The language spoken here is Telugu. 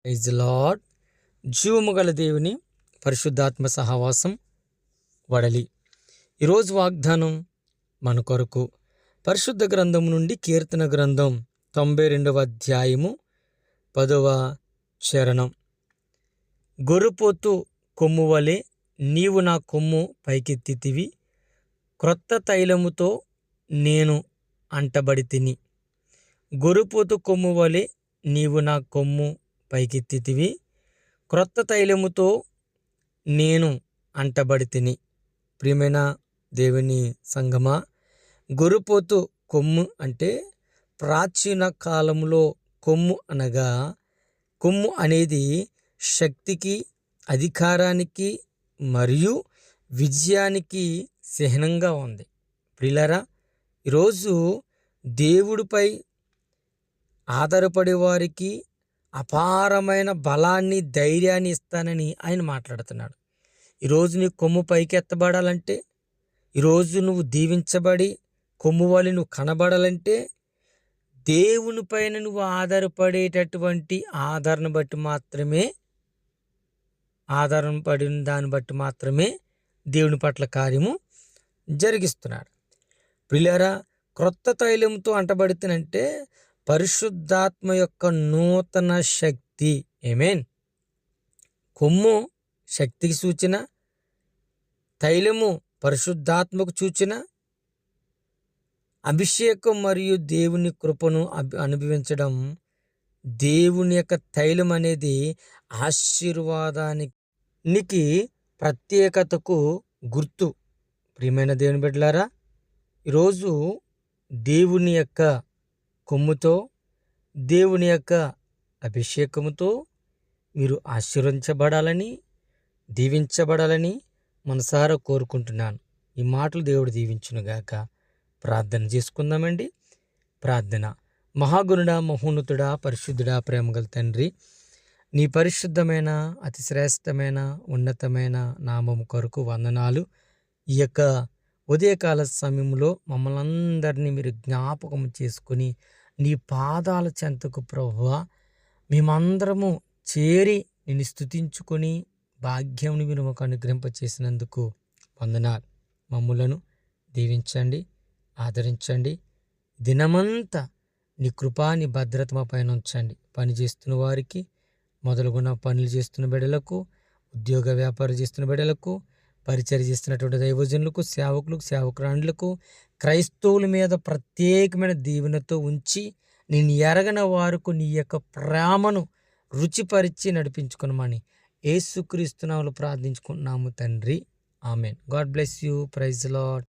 Praise the lord. జీవము గల దేవుని పరిశుద్ధాత్మ సహవాసం వడలి. ఈరోజు వాగ్దానం మన కొరకు పరిశుద్ధ గ్రంథం నుండి కీర్తన గ్రంథం 92వ అధ్యాయము 10వ చరణం. గొర్రెపోతు కొమ్ము వలె నీవు నా కొమ్ము పైకెత్తితివి, క్రొత్త తైలముతో నేను అంటబడి తిని. గొర్రెపోతు కొమ్ము వలె నీవు నా కొమ్ము పైకెత్తితివి, క్రొత్త తైలముతో నేను అంటబడి తిని. ప్రియమైన దేవుని సంగమా, గొర్రెపోతు కొమ్ము అంటే ప్రాచీన కాలంలో కొమ్ము అనగా, కొమ్ము అనేది శక్తికి, అధికారానికి మరియు విజయానికి చిహ్నంగా ఉంది. ప్రియులారా, ఈరోజు దేవుడిపై ఆధారపడే వారికి అపారమైన బలాన్ని, ధైర్యాన్ని ఇస్తానని ఆయన మాట్లాడుతున్నాడు. ఈరోజు నీ కొమ్ము పైకి ఎత్తబడాలంటే, ఈరోజు నువ్వు దీవించబడి కొమ్ము వలె నువ్వు కనబడాలంటే, దేవుని పైన నువ్వు ఆధారపడేటటువంటి ఆధారణ పడిన దాన్ని బట్టి మాత్రమే దేవుని పట్ల కార్యము జరిగిస్తున్నాడు. ప్రియులారా, క్రొత్త తైలంతో అంటబడితేనంటే పరిశుద్ధాత్మ యొక్క నూతన శక్తి. ఆమేన్. కొమ్ము శక్తికి సూచన, తైలము పరిశుద్ధాత్మకు సూచన. అభిషేకం మరియు దేవుని కృపను అనుభవించడం, దేవుని యొక్క తైలం అనేది ఆశీర్వాదానికి, ప్రత్యేకతకు గుర్తు. ప్రియమైన దేవుని బిడ్డలారా, ఈరోజు దేవుని యొక్క కొమ్ముతో, దేవుని యొక్క అభిషేకముతో మీరు ఆశీర్వదించబడాలని, దీవించబడాలని మనసారా కోరుకుంటున్నాను. ఈ మాటలు దేవుడు దీవించునుగాక. ప్రార్థన చేసుకుందామండి. ప్రార్థన. మహాగుణుడా, మహోన్నతుడా, పరిశుద్ధుడా, ప్రేమగల తండ్రి, నీ పరిశుద్ధమైన, అతి శ్రేష్టమైన, ఉన్నతమైన నామము కొరకు వందనాలు. ఈ యొక్క ఉదయకాల సమయంలో మమ్మల్ని అందరినీ మీరు జ్ఞాపకం చేసుకుని నీ పాదాల చెంతకు ప్రభువా మేమందరము చేరి నిన్ను స్తుతించుకొని భాగ్యమును మీరు మాకు అనుగ్రహింపచేసినందుకు వందనాలు. మమ్ములను దీవించండి, ఆదరించండి. దినమంతా నీ కృపా, నీ భద్రత మా పైన ఉంచండి. పని చేస్తున్న వారికి, మొదలుగున్న పనులు చేస్తున్న బిడ్డలకు, ఉద్యోగ వ్యాపారం చేస్తున్న బిడ్డలకు, పరిచర్య చేస్తున్నటువంటి దైవజనులకు, సేవకులకు, సేవకురాండ్లకు, క్రైస్తవుల మీద ప్రత్యేకమైన దీవెనతో ఉంచి నేను ఎరగని వారికి నీ యొక్క ప్రేమను రుచిపరిచి నడిపించుకున్నామని యేసుక్రీస్తు నామములో ప్రార్థించుకుంటున్నాము తండ్రి. Amen. God bless you. Praise the lord.